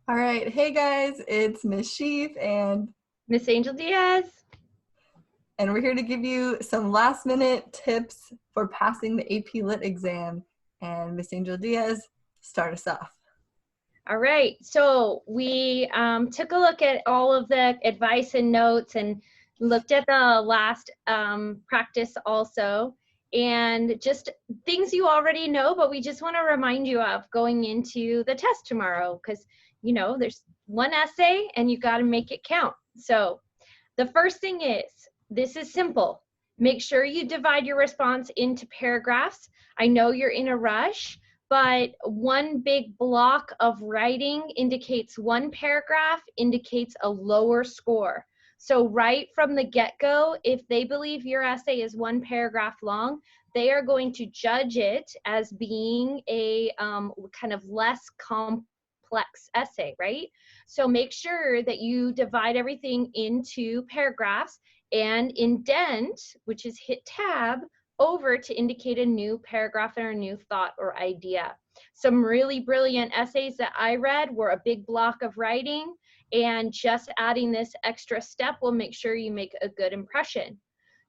All right. Hey guys, it's Miss Sheaf Miss Angel Diaz. and we're here to give you some last minute tips for passing the AP Lit exam. And Miss Angel Diaz, start us off. All right, so we took a look at all of the advice and notes and looked at the last practice also, and just things you already know, but we just want to remind you of going into the test tomorrow because, there's one essay and you got to make it count. So the first thing is, this is simple. Make sure you divide your response into paragraphs. I know you're in a rush, but one big block of writing indicates one paragraph indicates a lower score. So right from the get-go, if they believe your essay is one paragraph long, they are going to judge it as being a kind of less complex essay, right? So make sure that you divide everything into paragraphs and indent, which is hit tab, over to indicate a new paragraph or a new thought or idea. Some really brilliant essays that I read were a big block of writing, and just adding this extra step will make sure you make a good impression.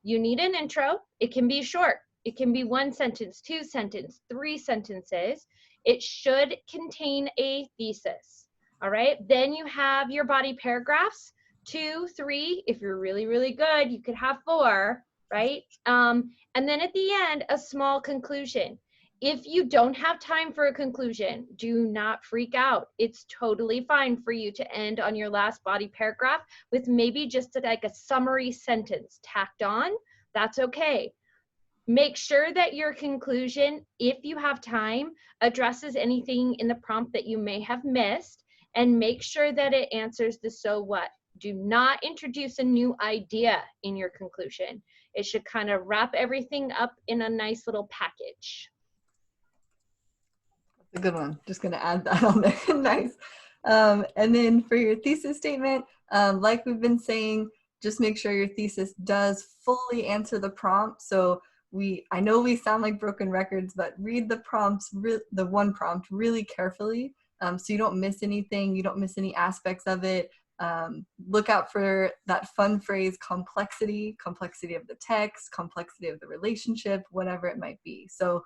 You need an intro. It can be short. It can be one sentence, two sentences, three sentences. It should contain a thesis. All right. Then you have your body paragraphs, 2, 3. If you're really, really good, you could have 4, right? And then at the end, a small conclusion. If you don't have time for a conclusion, do not freak out. It's totally fine for you to end on your last body paragraph with maybe just like a summary sentence tacked on. That's okay. Make sure that your conclusion, if you have time, addresses anything in the prompt that you may have missed, and make sure that it answers the so what. Do not introduce a new idea in your conclusion. It should kind of wrap everything up in a nice little package. That's a good one. Just going to add that on there. Nice. And then for your thesis statement, like we've been saying, just make sure your thesis does fully answer the prompt. So I know we sound like broken records, but read the prompts, the one prompt really carefully, so you don't miss anything, you don't miss any aspects of it. Look out for that fun phrase, complexity of the text, complexity of the relationship, whatever it might be. So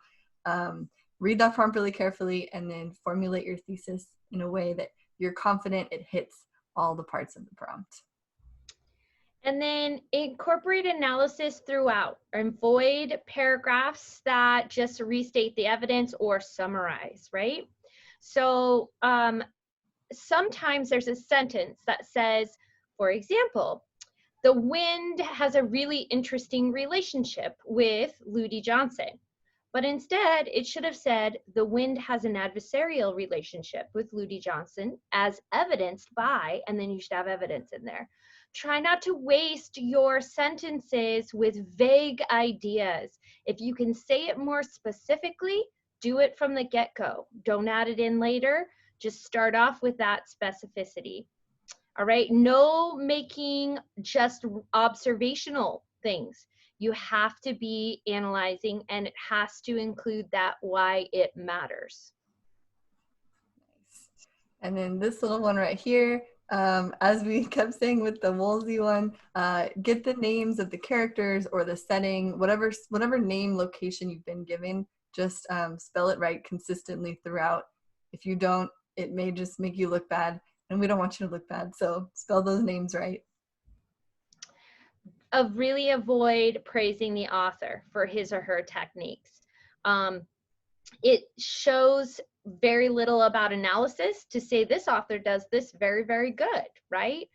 read that prompt really carefully and then formulate your thesis in a way that you're confident it hits all the parts of the prompt. And then incorporate analysis throughout. Avoid paragraphs that just restate the evidence or summarize, right? So sometimes there's a sentence that says, for example, the wind has a really interesting relationship with Ludi Johnson. But instead, it should have said, the wind has an adversarial relationship with Ludi Johnson as evidenced by, and then you should have evidence in there. Try not to waste your sentences with vague ideas. If you can say it more specifically, do it from the get-go. Don't add it in later. Just start off with that specificity. All right, no making just observational things. You have to be analyzing, and it has to include that why it matters. Nice. And then this little one right here, as we kept saying with the Woolsey one, get the names of the characters or the setting, whatever name location you've been given, just spell it right consistently throughout. If you don't, it may just make you look bad, and we don't want you to look bad, so spell those names right. Really avoid praising the author for his or her techniques. It shows very little about analysis to say this author does this very, very good, right?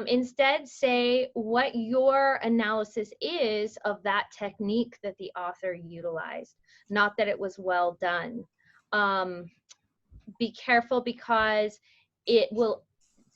Instead, say what your analysis is of that technique that the author utilized, not that it was well done. Be careful because it will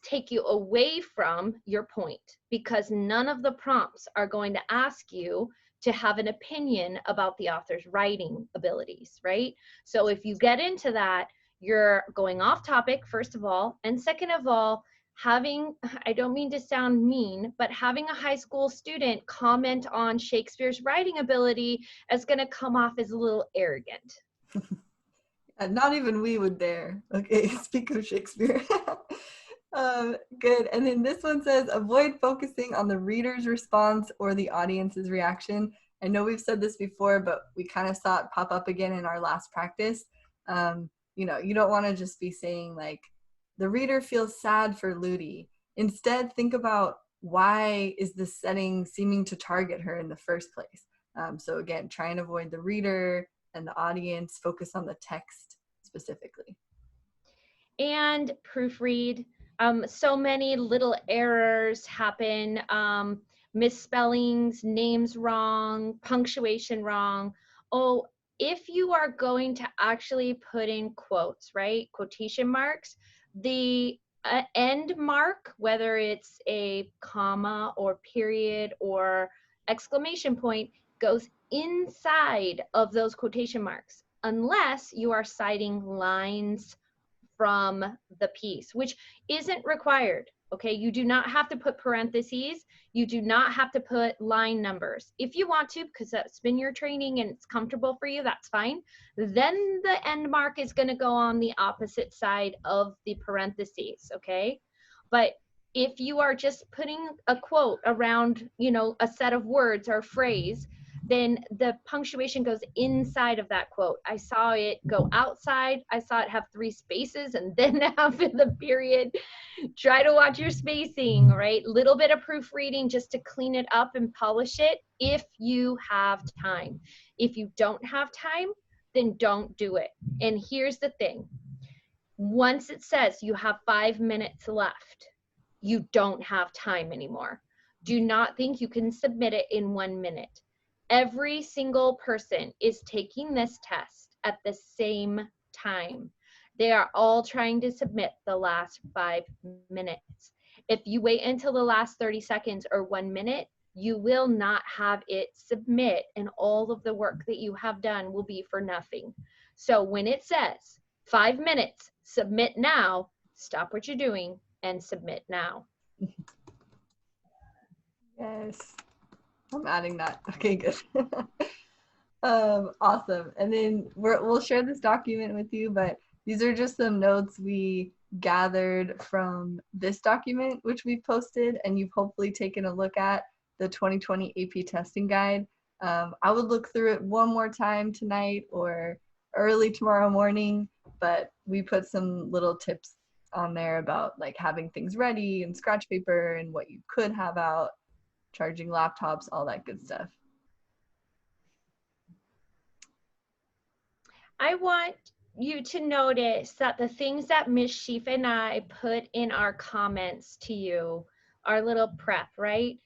take you away from your point, because none of the prompts are going to ask you to have an opinion about the author's writing abilities, right? So if you get into that, you're going off topic, first of all, and second of all, I don't mean to sound mean, but having a high school student comment on Shakespeare's writing ability is going to come off as a little arrogant. And not even we would dare. Okay, speak of Shakespeare. Good. And then this one says, avoid focusing on the reader's response or the audience's reaction. I know we've said this before, but we kind of saw it pop up again in our last practice. You know, you don't want to just be saying like, the reader feels sad for Ludi. Instead, think about why is this setting seeming to target her in the first place? So again, try and avoid the reader and the audience, focus on the text specifically. And proofread. So many little errors happen, misspellings, names wrong, punctuation wrong. Oh, if you are going to actually put in quotes, right, quotation marks, the end mark, whether it's a comma or period or exclamation point, goes inside of those quotation marks, unless you are citing lines from the piece, which isn't required. Okay, you do not have to put parentheses. You do not have to put line numbers. If you want to, because that's been your training and it's comfortable for you, that's fine. Then the end mark is going to go on the opposite side of the parentheses. Okay, but if you are just putting a quote around, you know, a set of words or phrase, then the punctuation goes inside of that quote. I saw it go outside. I saw it have 3 spaces and then after the period. Try to watch your spacing, right? Little bit of proofreading just to clean it up and polish it if you have time. If you don't have time, then don't do it. And here's the thing. Once it says you have 5 minutes left, you don't have time anymore. Do not think you can submit it in 1 minute. Every single person is taking this test at the same time. They are all trying to submit the last 5 minutes. If you wait until the last 30 seconds or 1 minute, you will not have it submit, and all of the work that you have done will be for nothing. So when it says 5 minutes, submit now, stop what you're doing and submit now. Yes, I'm adding that. Okay, good. Awesome. And then we'll share this document with you, but these are just some notes we gathered from this document, which we posted, and you've hopefully taken a look at the 2020 AP testing guide. I would look through it one more time tonight or early tomorrow morning, but we put some little tips on there about like having things ready and scratch paper and what you could have out, charging laptops, all that good stuff. I want you to notice that the things that Miss Shifa and I put in our comments to you, our little prep, right?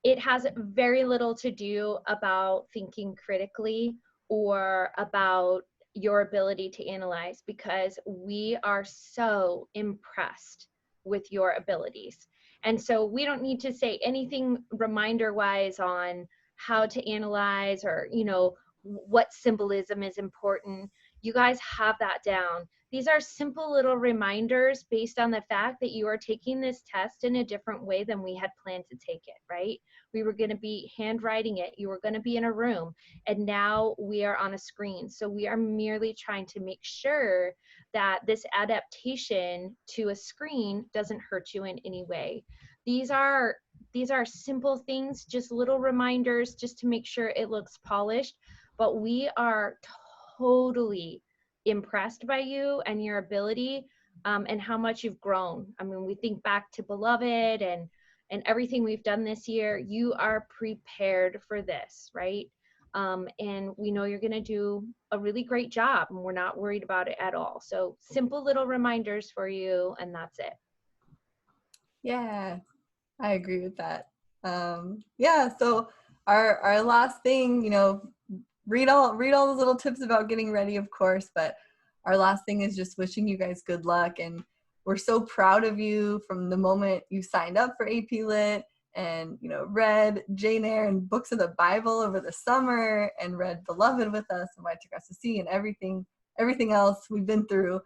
It has very little to do about thinking critically or about your ability to analyze, because we are so impressed with your abilities. And so we don't need to say anything reminder wise on how to analyze or, you know, what symbolism is important. You guys have that down. These are simple little reminders based on the fact that you are taking this test in a different way than we had planned to take it, right? We were going to be handwriting it. You were going to be in a room, and now we are on a screen. So we are merely trying to make sure that this adaptation to a screen doesn't hurt you in any way. These are simple things, just little reminders just to make sure it looks polished, but we are totally impressed by you and your ability, and how much you've grown. I mean, we think back to Beloved and everything we've done this year. You are prepared for this, right? And we know you're going to do a really great job, and we're not worried about it at all. So simple little reminders for you, and that's it. Yeah, I agree with that. Yeah, so our last thing, you know, read all those little tips about getting ready, of course, but our last thing is just wishing you guys good luck, and we're so proud of you from the moment you signed up for AP Lit and, you know, read Jane Eyre and books of the Bible over the summer and read Beloved with us and Why It Took Us to See and everything else we've been through.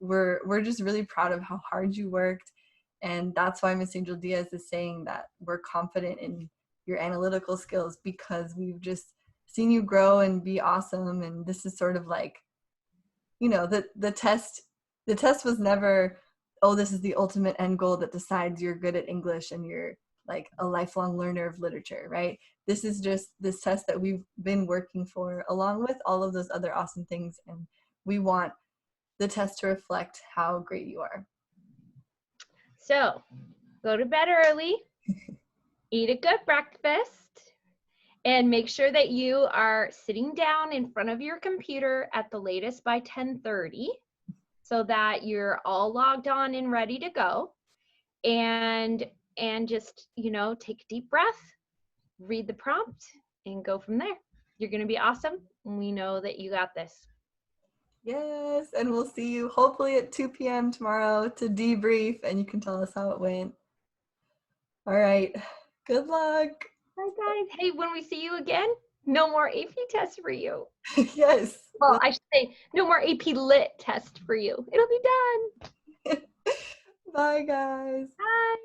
We're just really proud of how hard you worked. And that's why Miss Angel Diaz is saying that we're confident in your analytical skills, because we've just seen you grow and be awesome. And this is sort of like you know, the test was never, oh, this is the ultimate end goal that decides you're good at English and you're like a lifelong learner of literature, right? This is just this test that we've been working for along with all of those other awesome things, and we want the test to reflect how great you are. So go to bed early, eat a good breakfast, and make sure that you are sitting down in front of your computer at the latest by 10:30 so that you're all logged on and ready to go. And just, you know, take a deep breath, read the prompt, and go from there. You're going to be awesome, and we know that you got this. Yes, and we'll see you hopefully at 2 p.m. tomorrow to debrief, and you can tell us how it went. All right, good luck. Bye, guys. Hey, when we see you again, no more AP tests for you. Yes. Well, I should say no more AP Lit test for you. It'll be done. Bye, guys. Bye.